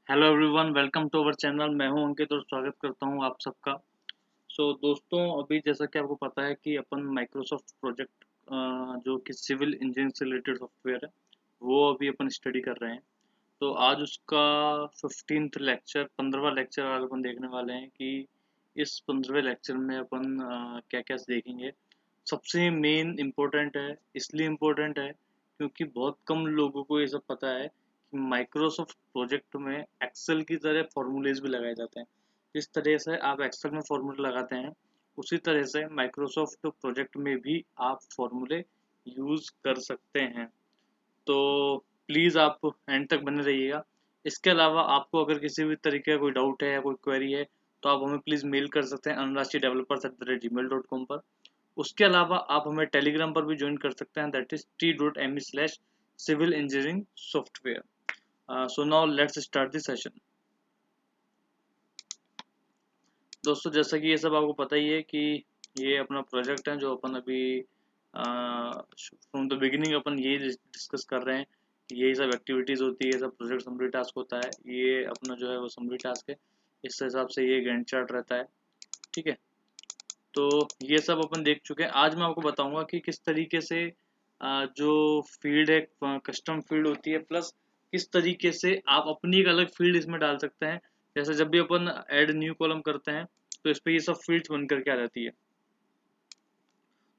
Hello everyone, welcome to our channel. मैं हूं अंकित और स्वागत करता हूं आप सबका। दोस्तों, अभी जैसा कि आपको पता है कि अपन माइक्रोसॉफ्ट प्रोजेक्ट जो कि सिविल इंजीनियरिंग से रिलेटेड सॉफ्टवेयर है, वो अभी अपन स्टडी कर रहे हैं। तो आज उसका 15th लेक्चर 15वां लेक्चर आज अपन देखने वाले हैं कि इस 15वें लेक्चर में अपन क्या क्या देखेंगे। सबसे मेन इम्पोर्टेंट है, इसलिए इम्पोर्टेंट है क्योंकि बहुत कम लोगों को ये सब पता है कि माइक्रोसॉफ्ट प्रोजेक्ट में एक्सेल की तरह फॉर्मूलेज भी लगाए जाते हैं। जिस तरह से आप एक्सेल में फॉर्मूले लगाते हैं, उसी तरह से माइक्रोसॉफ्ट प्रोजेक्ट में भी आप फॉर्मूले यूज़ कर सकते हैं। तो प्लीज़ आप एंड तक बने रहिएगा। इसके अलावा आपको अगर किसी भी तरीके का कोई डाउट है या कोई क्वेरी है, तो आप हमें प्लीज़ मेल कर सकते हैं anurashdevelopers@gmail.com पर। उसके अलावा आप हमें टेलीग्राम पर भी ज्वाइन कर सकते हैं, that is t.me/civil engineering software। So now let's start the session. दोस्तों, जैसा कि ये सब आपको पता ही है कि ये अपना प्रोजेक्ट है जो अपन अभी फ्रॉम द बिगिनिंग अपन ये डिस्कस कर रहे हैं कि यही सब एक्टिविटीज़ होती है, सब प्रोजेक्ट समरी टास्क होता है। ये अपना जो है वो समरी टास्क है, इस हिसाब से ये गैंट चार्ट रहता है। ठीक है, तो ये सब अपन देख चुके हैं। आज मैं आपको बताऊंगा कि किस तरीके से जो फील्ड है, कस्टम फील्ड होती है, प्लस किस तरीके से आप अपनी एक अलग फील्ड इसमें डाल सकते हैं। जैसे जब भी अपन ऐड न्यू कॉलम करते हैं, तो इस पे ये सब फील्ड्स बन करके आ जाती है।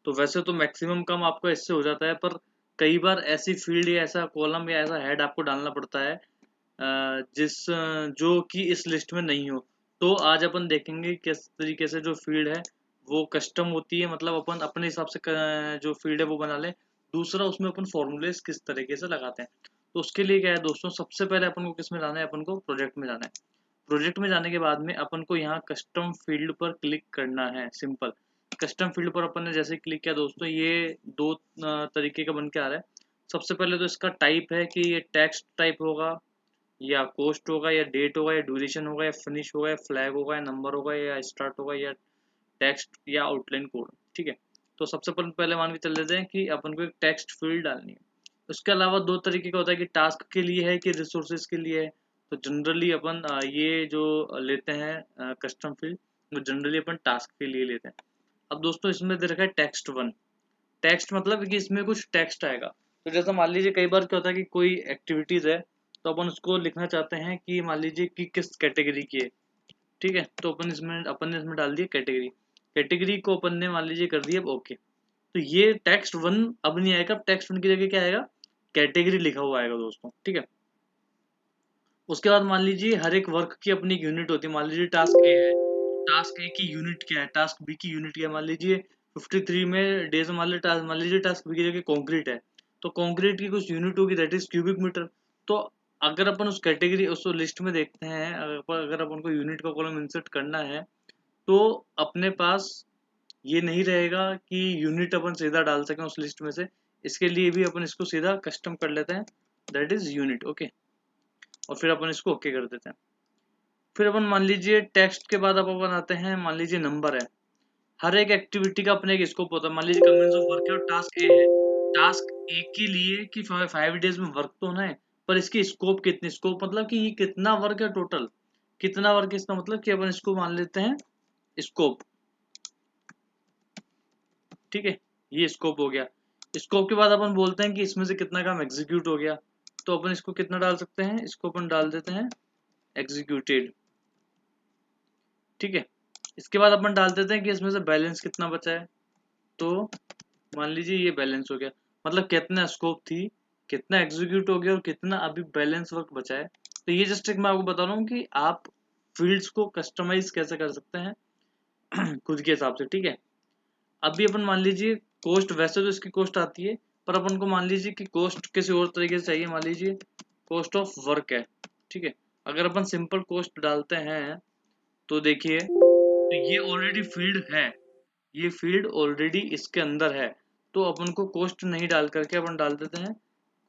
तो वैसे तो मैक्सिमम काम आपका इससे हो जाता है, पर कई बार ऐसी फील्ड या ऐसा कॉलम या ऐसा हेड आपको डालना पड़ता है जो कि इस लिस्ट में नहीं हो। तो आज अपन देखेंगे किस तरीके से जो फील्ड है वो कस्टम होती है, मतलब अपन अपने हिसाब से जो फील्ड है वो बना लें। दूसरा, उसमें अपन फॉर्मूलेस किस तरीके से लगाते हैं। तो उसके लिए क्या है दोस्तों, सबसे पहले अपन को किस में जाना है, अपन को प्रोजेक्ट में जाना है। प्रोजेक्ट में जाने के बाद में अपन को यहाँ कस्टम फील्ड पर क्लिक करना है। सिंपल, कस्टम फील्ड पर अपन ने जैसे क्लिक किया दोस्तों, ये दो तरीके का बन के आ रहा है। सबसे पहले तो इसका टाइप है कि ये टेक्स्ट टाइप होगा, या कोस्ट होगा, या डेट होगा, या ड्यूरेशन होगा, या फिनिश होगा, या फ्लैग होगा, या नंबर होगा, या स्टार्ट होगा, या टेक्स्ट, या आउटलाइन कोड। ठीक है, तो सबसे पहले मान के चल लेते हैं कि अपन को एक टेक्स्ट फील्ड डालनी है। उसके अलावा दो तरीके का होता है कि टास्क के लिए है कि रिसोर्सेज के लिए है। तो जनरली अपन ये जो लेते हैं कस्टम फील्ड, वो जनरली अपन टास्क के लिए लेते हैं। अब दोस्तों, इसमें दे रखा है टेक्स्ट 1। टेक्स्ट मतलब कि इसमें कुछ टेक्स्ट आएगा। तो जैसा मान लीजिए कई बार क्या होता है कि कोई एक्टिविटीज है, तो अपन उसको लिखना चाहते हैं कि मान लीजिए कि किस कैटेगरी की है। ठीक है, तो अपन ने इसमें डाल दिया कैटेगरी। कैटेगरी को अपन ने मान लीजिए कर दिया ओके। तो ये टेक्स्ट 1 अब नहीं आएगा, टेक्स्ट 1 की जगह क्या आएगा, कैटेगरी लिखा हुआ आएगा दोस्तों। ठीक है, उसके बाद मान लीजिए हर एक वर्क की अपनी एक यूनिट होती है। मान लीजिए टास्क ए है, तो टास्क ए की यूनिट क्या है, टास्क बी की यूनिट क्या है। मान लीजिए 53 में डेज, मान लीजिए टास्क बी की जगह कॉन्क्रीट है, तो कॉन्क्रीट की कुछ यूनिट होगी, दैट इज क्यूबिक मीटर। तो अगर अपन उस कैटेगरी उस लिस्ट में देखते हैं, अगर अपन को यूनिट का कॉलम इंसर्ट करना है, तो अपने पास ये नहीं रहेगा कि यूनिट अपन सीधा डाल सकें उस लिस्ट में से। इसके लिए भी अपन इसको सीधा कस्टम कर लेते हैं, दैट इज यूनिट। ओके, और फिर अपन इसको ओके कर देते हैं। फिर अपन मान लीजिए टेक्स्ट के बाद अपन बनाते हैं, मान लीजिए नंबर है। हर एक एक्टिविटी का अपने एक स्कोप होता है। मान लीजिए कमेंस ऑफ वर्क है और टास्क ए है। टास्क ए के लिए कि 5 डेज में वर्क तो होना है, पर इसकी स्कोप कितनी, स्कोप मतलब कि ये कितना वर्क है टोटल, कितना वर्क है, इसका मतलब कि अपन इसको मान लेते हैं स्कोप। ठीक है, ये स्कोप हो गया। स्कोप के बाद अपन बोलते हैं कि इसमें से कितना काम एग्जीक्यूट हो गया। तो अपन इसको कितना डाल सकते हैं, इसको अपन डाल देते हैं एग्जीक्यूटेड। ठीक है, इसके बाद अपन डाल देते हैं कि इसमें से बैलेंस कितना बचा है। तो मान लीजिए ये बैलेंस हो गया, मतलब कितना स्कोप थी, कितना एग्जीक्यूट हो गया, और कितना अभी बैलेंस वर्क बचा है। तो ये जस्ट एक मैं आपको बता रहा हूँ कि आप फील्ड्स को कस्टमाइज कैसे कर सकते हैं खुद के हिसाब से। ठीक है, अभी अपन मान लीजिए कोस्ट, वैसे तो इसकी कोस्ट आती है, पर अपन को मान लीजिए कि कोस्ट किसी और तरीके से चाहिए। मान लीजिए कोस्ट ऑफ वर्क है। ठीक है, अगर अपन सिंपल कोस्ट डालते हैं, तो देखिए, तो ये ऑलरेडी फील्ड है, ये फील्ड ऑलरेडी इसके अंदर है। तो अपन को कोस्ट नहीं डाल करके अपन डाल देते हैं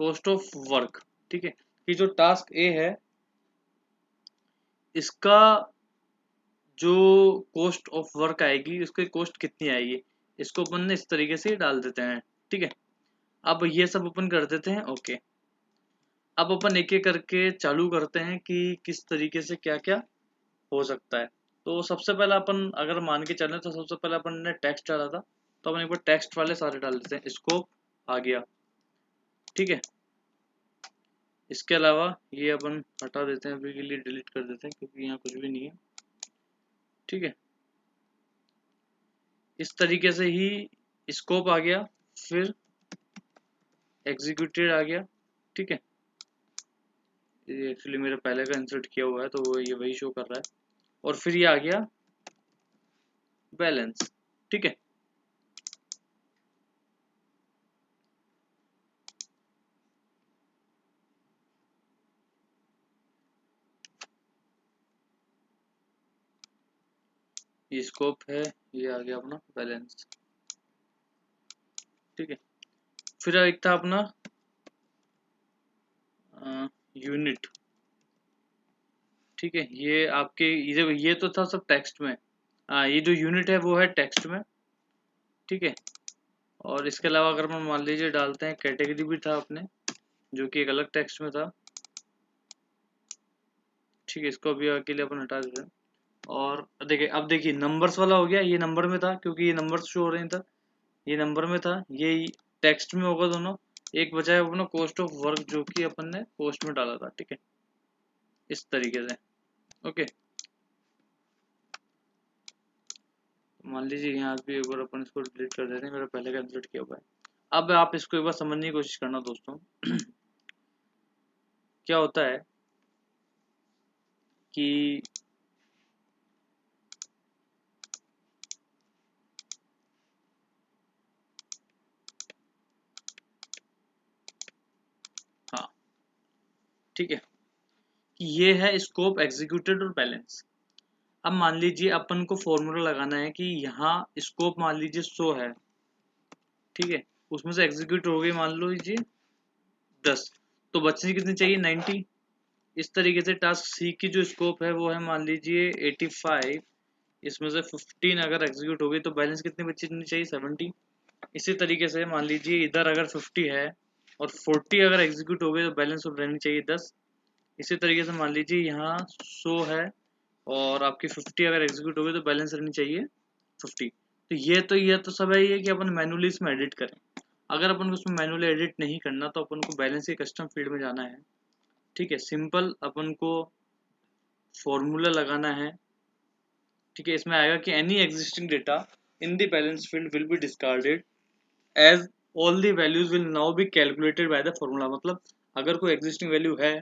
कोस्ट ऑफ वर्क। ठीक है, कि जो टास्क ए है, इसका जो कॉस्ट ऑफ वर्क आएगी, उसकी कॉस्ट कितनी आएगी, इसको अपन ने इस तरीके से डाल देते हैं। ठीक है, अब ये सब अपन कर देते हैं ओके। अब अपन एक एक करके चालू करते हैं कि किस तरीके से क्या क्या हो सकता है। तो सबसे पहला अपन अगर मान के चलें तो सबसे पहले अपन ने टेक्स्ट डाला था, तो अपन एक बार टेक्स्ट वाले सारे डाल देते हैं। स्कोप आ गया, ठीक है। इसके अलावा ये अपन हटा देते हैं, अभी के लिए डिलीट कर देते हैं क्योंकि यहाँ कुछ भी नहीं है, ठीक है। इस तरीके से ही स्कोप आ गया, फिर एग्जीक्यूटेड आ गया, ठीक है। ये एक्चुअली मेरा पहले का इंसर्ट किया हुआ है तो वो ये वही शो कर रहा है। और फिर ये आ गया बैलेंस, ठीक है। ये स्कोप है, ये आ गया अपना बैलेंस, ठीक है। फिर एक था अपना यूनिट, ठीक है। ये आपके ये तो था सब टेक्स्ट में। ये जो यूनिट है वो है टेक्स्ट में, ठीक है। और इसके अलावा अगर हम मान लीजिए डालते हैं कैटेगरी भी था अपने, जो कि एक अलग टेक्स्ट में था, ठीक है। इसको अभी के लिए अपन हटा देते हैं। और देखिए, अब देखिए नंबर्स वाला हो गया, ये नंबर में था क्योंकि ये नंबर्स शो हो रहे था, ये नंबर में था, ये टेक्स्ट में होगा दोनों। एक बचा है अपना कॉस्ट ऑफ वर्क, जो कि अपन ने कॉस्ट में डाला था, ठीक है, इस तरीके से। ओके, मान लीजिए यहाँ भी एक बार अपन इसको डिलीट कर देते हैं, मेरा पहले का इंसर्ट किया हुआ है। अब आप इसको एक बार समझने की कोशिश करना दोस्तों। क्या होता है कि हाँ, ठीक है, कि ये है स्कोप, एग्जीक्यूटेड और बैलेंस। अब मान लीजिए अपन को फॉर्मूला लगाना है कि यहाँ स्कोप मान लीजिए 100 है, ठीक है। उसमें से एग्जीक्यूट हो गई मान लो लीजिए 10, तो बचने कितनी चाहिए 90। इस तरीके से टास्क सी की जो स्कोप है वो है मान लीजिए 85, इसमें से 15 अगर एग्जीक्यूट हो गई तो बैलेंस कितनी बचनी चाहिए 70। इसी तरीके से मान लीजिए इधर अगर 50 है और 40 अगर एग्जीक्यूट हो गई तो बैलेंस रहनी चाहिए 10। इसी तरीके से मान लीजिए यहाँ 100 है और आपकी 50 अगर एग्जीक्यूट हो गई तो बैलेंस रहनी चाहिए 50। तो ये तो सब है ये कि अपन मैनुअली इसमें एडिट करें। अगर अपन को उसमें मैनुअली एडिट नहीं करना तो अपन को बैलेंस के कस्टम फील्ड में जाना है, ठीक है। सिंपल अपन को फॉर्मूला लगाना है, ठीक है। इसमें आएगा कि any existing data in the balance field will be discarded as all the values will now be calculated by the formula. मतलब अगर कोई एग्जिस्टिंग वैल्यू है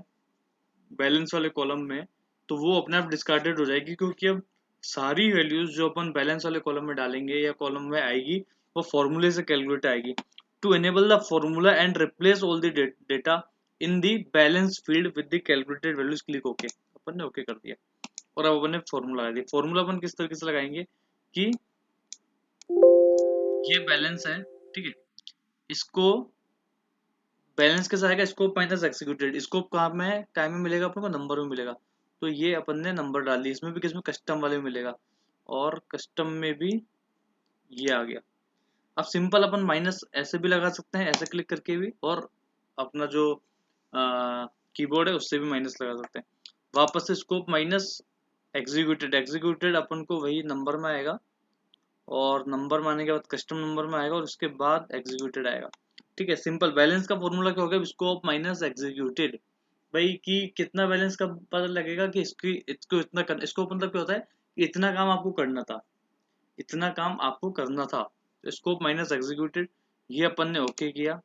बैलेंस वाले कॉलम में तो वो अपने आप डिस्कार्डेड हो जाएगी, क्योंकि अब सारी वैल्यूज जो अपन बैलेंस वाले कॉलम में डालेंगे या कॉलम में आएगी वो फॉर्मूले से कैलकुलेट आएगी। To enable the formula and replace all the data in the balance field with the calculated values, click okay. अपन ने ओके कर दिया और अब अपन ने फॉर्मूला लगा दिया। फॉर्मूला अपन किस तरीके से लगाएंगे कि ये बैलेंस है, ठीक है। इसको बैलेंस कैसा आएगा, स्कोप माइनस एग्जीक्यूटेड। स्कोप कहाँ में है, टाइम में मिलेगा अपन को, नंबर में मिलेगा। तो ये अपन ने नंबर डाल दी, इसमें भी किसमें कस्टम वाले में मिलेगा और कस्टम में भी ये आ गया। अब सिंपल अपन माइनस ऐसे भी लगा सकते हैं, ऐसे क्लिक करके भी, और अपना जो कीबोर्ड है उससे भी माइनस लगा सकते हैं। वापस से स्कोप माइनस एग्जीक्यूटेड, एग्जीक्यूटेड अपन को वही नंबर में आएगा और नंबर में आने के बाद कस्टम नंबर में आएगा और उसके बाद एग्जीक्यूटेड आएगा, ठीक है। सिंपल बैलेंस का फॉर्मूला क्या होगा, स्कोप माइनस एग्जीक्यूटेड। भाई कि कितना बैलेंस का पता लगेगा कि इसको इतना कर, इसको मतलब क्या होता है कि इतना काम आपको करना था, इतना काम आपको करना था। स्कोप माइनस एग्जीक्यूटेड, ये अपन ने ओके किया,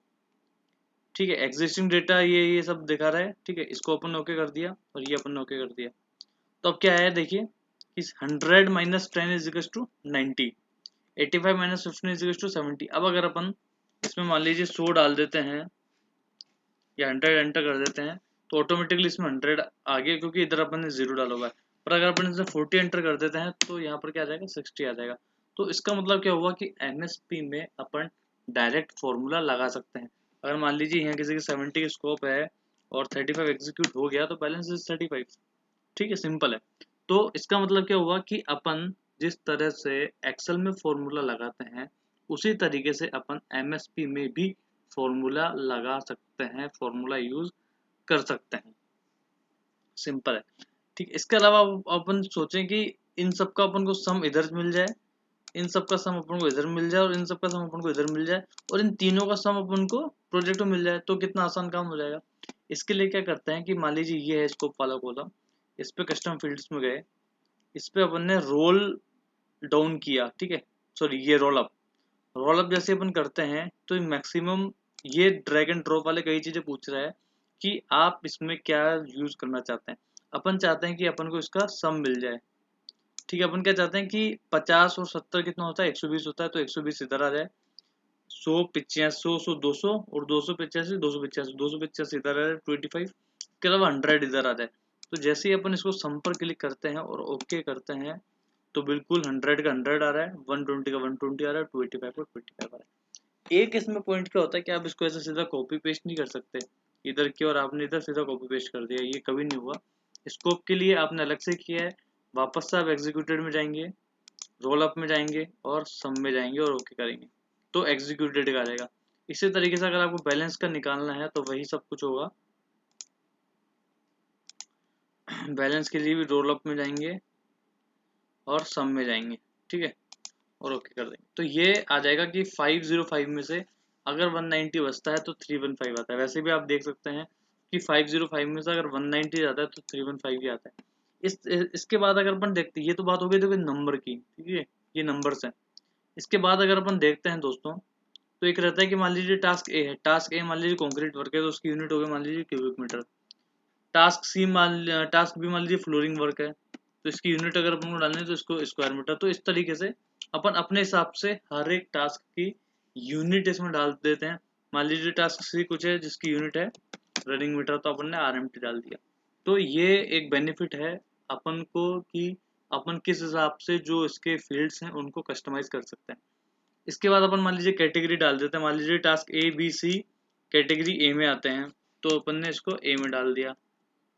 ठीक है। एग्जिस्टिंग डेटा ये सब दिखा रहा है, ठीक है। इसको अपन ने ओके कर दिया और ये अपन ने ओके कर दिया। तो अब क्या है देखिए कि 100 minus 10 is equal to 90, 85 minus 15 is equal to 70। अब अगर अपन इसमें मान लीजिए 100 डाल देते हैं या 100 एंटर कर देते हैं तो ऑटोमेटिकली इसमें 100 आ गया, क्योंकि इधर अपन ने 0 डाला हुआ है। पर अगर अपन इसमें 40 एंटर कर देते हैं तो यहाँ पर क्या आ जाएगा, 60 आ जाएगा। तो इसका मतलब क्या हुआ कि एमएसपी में अपन डायरेक्ट फॉर्मूला लगा सकते हैं। अगर मान लीजिए यहाँ किसी की 70 की स्कोप है और 35 एग्जीक्यूट हो गया तो बैलेंस इज 35, ठीक है। सिंपल है। तो इसका मतलब क्या हुआ कि अपन जिस तरह से एक्सेल में फॉर्मूला लगाते हैं उसी तरीके से अपन एमएसपी में भी फॉर्मूला लगा सकते हैं, फॉर्मूला यूज कर सकते हैं। सिंपल है। ठीक, इसके अलावा अपन सोचें कि इन सब का अपन को सम इधर मिल जाए, इन सब का सम अपन को इधर मिल जाए और इन सब का सम अपन को इधर मिल जाए और इन तीनों का सम अपन को प्रोजेक्ट में मिल जाए, तो कितना आसान काम हो जाएगा। इसके लिए क्या करते हैं कि मान लीजिए ये है स्कोप वाला कॉलम, इस पे कस्टम फील्ड्स में गए, इस पे अपन ने रोल डाउन किया, ठीक है, सॉरी ये रोल अप जैसे अपन करते हैं तो मैक्सिमम ये ड्रैग एंड ड्रॉप वाले कई चीजें पूछ रहा है कि आप इसमें क्या यूज करना चाहते हैं। अपन चाहते हैं कि अपन को इसका सम मिल जाए, ठीक है। अपन क्या चाहते हैं कि 50 और 70 कितना होता है, 120 होता है, तो 120 इधर आ जाए, 100 85 100 200 और 285 285 285 इधर आ जाए, 25 इसके अलावा 100 इधर आ जाए। तो जैसे ही अपन इसको सम पर क्लिक करते हैं और ओके करते हैं तो बिल्कुल 100 का 100 आ रहा है, 120 का 120 आ रहा है, 285 का 285 आ रहा है। एक इसमें पॉइंट क्या होता है कि आप इसको ऐसे सीधा कॉपी पेस्ट नहीं कर सकते इधर की, और आपने इधर सीधा कॉपी पेस्ट कर दिया, ये कभी नहीं हुआ। स्कोप के लिए आपने अलग से किया है, वापस से आप एग्जीक्यूटेड में जाएंगे, रोल अप में जाएंगे और सम में जाएंगे और ओके करेंगे तो एग्जीक्यूटेड का आ जाएगा। इसी तरीके से अगर आपको बैलेंस का निकालना है तो वही सब कुछ होगा। बैलेंस के लिए भी रोल अप में जाएंगे और सम में जाएंगे, ठीक है, और ओके कर देंगे तो ये आ जाएगा कि 505 में से अगर 190 बचता है तो 315 आता है। वैसे भी आप देख सकते हैं कि 505 में से अगर 190 आता है तो 315 ही आता है। इसके बाद अगर अपन देखते हैं, ये तो बात हो गई देखो नंबर की, ठीक है, ये नंबर्स हैं। इसके बाद अगर अपन देखते हैं दोस्तों तो एक रहता है कि मान लीजिए टास्क ए है, टास्क ए मान लीजिए कंक्रीट वर्क है तो उसकी यूनिट हो गई मान लीजिए क्यूबिक मीटर। टास्क बी मान लीजिए फ्लोरिंग वर्क है तो इसकी यूनिट अगर अपन को डालनी है तो इसको स्क्वायर मीटर। तो इस तरीके से अपन अपने हिसाब से हर एक टास्क की यूनिट इसमें डाल देते हैं। मान लीजिए टास्क सी कुछ है जिसकी यूनिट है रनिंग मीटर, तो अपन ने आरएमटी डाल दिया। तो ये एक बेनिफिट है अपन को कि अपन किस हिसाब से जो इसके फील्ड्स हैं उनको कस्टमाइज कर सकते हैं। इसके बाद अपन मान लीजिए कैटेगरी डाल देते हैं, मान लीजिए task A B C category A में आते हैं तो अपन ने इसको ए में डाल दिया,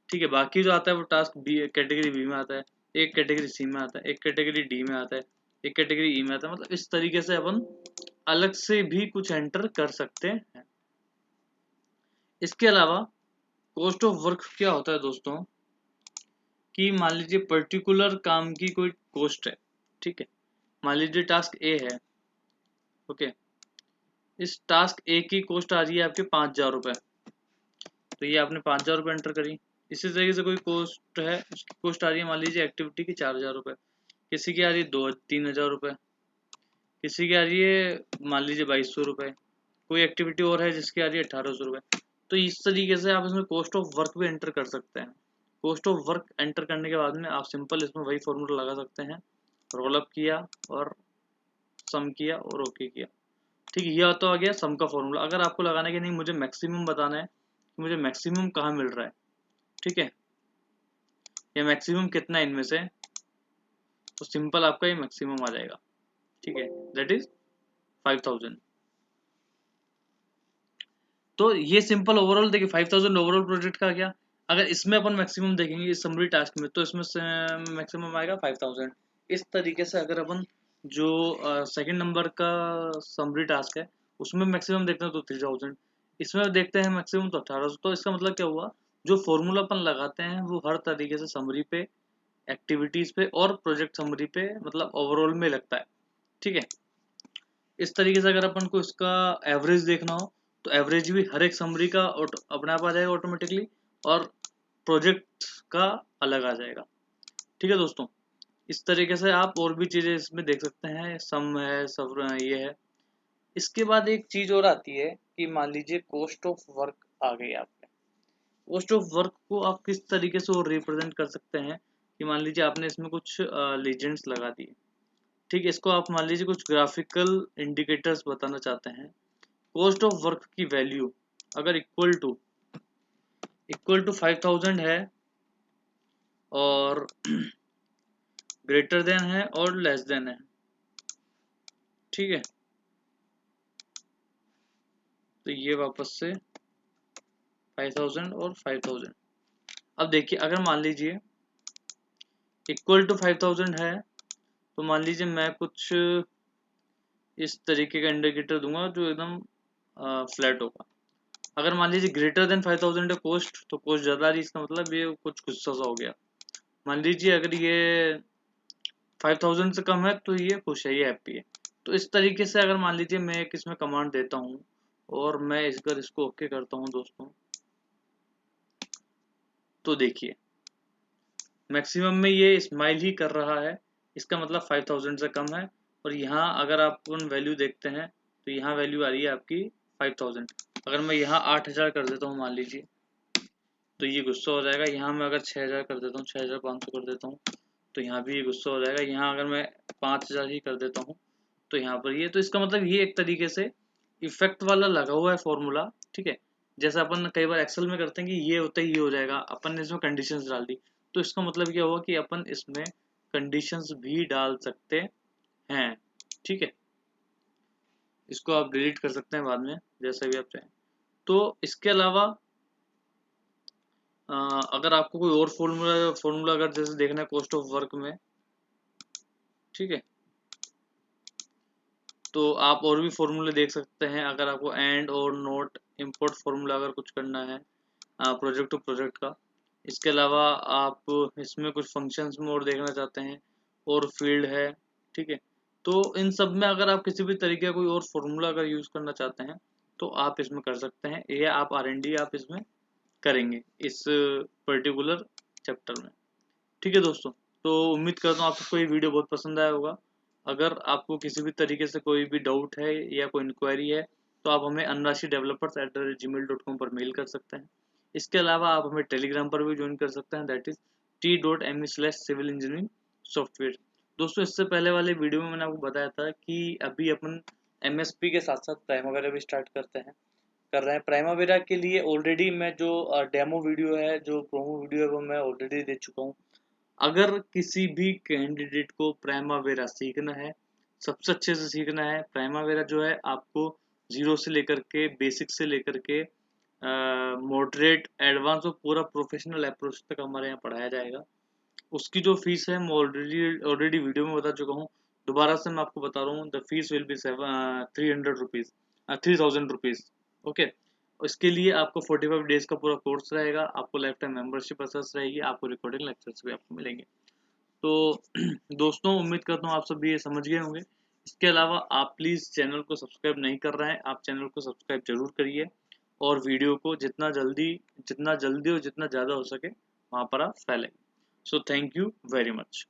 ठीक है। बाकी जो आता है वो टास्क बी कैटेगरी बी में आता है, एक कैटेगरी सी में आता है, एक कैटेगरी डी में आता है, एक कैटेगरी ई में आता है। मतलब इस तरीके से अपन अलग से भी कुछ एंटर कर सकते हैं। इसके अलावा कॉस्ट ऑफ वर्क क्या होता है दोस्तों कि मान लीजिए पर्टिकुलर काम की कोई कॉस्ट है, ठीक है। मान लीजिए टास्क ए है, ओके, इस टास्क ए की कॉस्ट आ रही है आपके 5,000 रुपये, तो ये आपने 5,000 रुपये एंटर करी। इसी तरीके से कोई कॉस्ट है उसकी कॉस्ट आ रही है मान लीजिए एक्टिविटी की 4,000 रुपये, किसी की आ रही है 2-3 हज़ार रुपये, किसी की आ रही है मान लीजिए 2,200 रुपये, कोई एक्टिविटी और है जिसकी आ रही है 1,800 रुपये। तो इस तरीके से आप इसमें कॉस्ट ऑफ वर्क भी एंटर कर सकते हैं। कॉस्ट ऑफ वर्क एंटर करने के बाद में आप सिंपल इसमें वही फॉर्मूला लगा सकते हैं, रोल अप किया और सम किया और ओके किया, ठीक है। यह तो आ गया सम का फॉर्मूला। अगर आपको लगाना है कि नहीं मुझे मैक्सिमम बताना है कि मुझे मैक्सिमम कहाँ मिल रहा है, ठीक है, ये मैक्सिमम कितना है इनमें से, तो सिंपल आपका ये मैक्सिमम आ जाएगा, ठीक है, दैट इज 5,000। तो ये सिंपल ओवरऑल देखिए 5,000 ओवरऑल प्रोजेक्ट का गया। अगर इसमें अपन मैक्सिमम देखेंगे इस समरी टास्क में तो इसमें मैक्सिमम आएगा 5,000। इस तरीके से अगर अपन जो सेकंड नंबर का समरी टास्क है उसमें मैक्सिमम देखते हैं तो 3,000, इसमें देखते हैं मैक्सिमम तो 1,800। तो इसका मतलब क्या हुआ, जो फॉर्मूला अपन लगाते हैं वो हर तरीके से समरी पे, एक्टिविटीज पे और प्रोजेक्ट समरी पे मतलब ओवरऑल में लगता है, ठीक है। इस तरीके से अगर अपन को इसका एवरेज देखना हो तो एवरेज भी हर एक समरी का अपने आप आ जाएगा ऑटोमेटिकली और प्रोजेक्ट का अलग आ जाएगा, ठीक है दोस्तों। इस तरीके से आप और भी चीज़ें इसमें देख सकते हैं, सम है सब ये है। इसके बाद एक चीज़ और आती है कि मान लीजिए कॉस्ट ऑफ वर्क आ गई आपके। कॉस्ट ऑफ वर्क को आप किस तरीके से और रिप्रेजेंट कर सकते हैं कि मान लीजिए आपने इसमें कुछ लीजेंड्स लगा दिए, ठीक है, इसको आप मान लीजिए कुछ ग्राफिकल इंडिकेटर्स बताना चाहते हैं। कॉस्ट ऑफ वर्क की वैल्यू अगर इक्वल टू 5,000 है और ग्रेटर देन है और लेस देन है, ठीक है, तो ये वापस से 5,000 और 5,000। अब देखिए अगर मान लीजिए इक्वल टू 5,000 है तो मान लीजिए मैं कुछ इस तरीके का इंडिकेटर दूंगा जो एकदम फ्लैट होगा, अगर मान लीजिए ग्रेटर देन 5000 है कॉस्ट, तो कॉस्ट ज़्यादा आ रही है, इसका मतलब ये कुछ गुस्सा सा हो गया। मान लीजिए अगर ये 5000 से कम है तो ये खुश है, ये हैप्पी है। तो इस तरीके से अगर मान लीजिए मैं एक इसमें कमांड देता हूँ और मैं अगर इसको ओके करता हूँ दोस्तों, तो देखिए मैक्सिमम में ये स्माइल ही कर रहा है, इसका मतलब 5000 से कम है। और यहाँ अगर आप वैल्यू देखते हैं तो यहाँ वैल्यू आ रही है आपकी 5000। अगर मैं यहाँ 8000 कर देता हूँ मान लीजिए, तो ये गुस्सा हो जाएगा। यहाँ मैं अगर 6000 कर देता हूँ, 6500 कर देता हूँ, तो यहाँ भी ये गुस्सा हो जाएगा। यहाँ अगर मैं 5000 ही कर देता हूँ तो यहाँ पर ये, तो इसका मतलब ये एक तरीके से इफेक्ट वाला लगा हुआ है फॉर्मूला, ठीक है। जैसे अपन कई बार एक्सेल में करते हैं कि ये होता है ये हो जाएगा, अपन ने इसमें कंडीशंस डाल दी, तो इसका मतलब क्या हुआ कि अपन इसमें कंडीशंस भी डाल सकते हैं, ठीक है। इसको आप डिलीट कर सकते हैं बाद में जैसे भी आप चाहें। तो इसके अलावा अगर आपको कोई और फॉर्मूला अगर जैसे देखना है कॉस्ट ऑफ वर्क में, ठीक है, तो आप और भी फॉर्मूले देख सकते हैं। अगर आपको एंड और नोट इंपोर्ट फॉर्मूला अगर कुछ करना है प्रोजेक्ट टू प्रोजेक्ट का। इसके अलावा आप इसमें कुछ फंक्शंस में और देखना चाहते हैं और फील्ड है, ठीक है। तो इन सब में अगर आप किसी भी तरीके का कोई और फॉर्मूला अगर यूज़ करना चाहते हैं तो आप इसमें कर सकते हैं, ये आप R&D आप इसमें करेंगे इस पर्टिकुलर चैप्टर में, ठीक है दोस्तों। तो उम्मीद करता हूँ आपको ये वीडियो बहुत पसंद आया होगा। अगर आपको किसी भी तरीके से कोई भी डाउट है या कोई इंक्वायरी है तो आप हमें anrashidevelopers@gmail.com पर मेल कर सकते हैं। इसके अलावा आप हमें टेलीग्राम पर भी ज्वाइन कर सकते हैं, that is t.me/civil engineering software. दोस्तों इससे पहले वाले वीडियो में मैंने आपको बताया था कि अभी अपन MSP के साथ साथ प्राइमवेरा भी स्टार्ट कर रहे हैं। प्राइमवेरा के लिए ऑलरेडी मैं जो डेमो वीडियो है, जो प्रोमो वीडियो है, वो मैं ऑलरेडी दे चुका हूँ। अगर किसी भी कैंडिडेट को प्राइमवेरा सीखना है, सबसे अच्छे से सीखना है, प्राइमवेरा जो है आपको जीरो से लेकर के बेसिक से लेकर के मॉडरेट एडवांस और पूरा प्रोफेशनल अप्रोच तक हमारे यहाँ पढ़ाया जाएगा। उसकी जो फीस है मैं ऑलरेडी वीडियो में बता चुका हूँ। दोबारा से मैं आपको बता रहा हूँ, the fees will be 300 rupees, 3000 rupees, okay. इसके लिए आपको 45 डेज का पूरा कोर्स रहेगा, आपको लाइफ टाइम मेंबरशिप असेस रहेगी, आपको रिकॉर्डिंग लेक्चर्स भी आपको मिलेंगे। तो दोस्तों उम्मीद करता हूँ आप सब ये समझ गए होंगे। इसके अलावा आप प्लीज़ चैनल को सब्सक्राइब नहीं कर रहे हैं, आप चैनल को सब्सक्राइब जरूर करिए और वीडियो को जितना जल्दी और जितना ज़्यादा हो सके वहाँ पर आप फैलें। So thank you very much.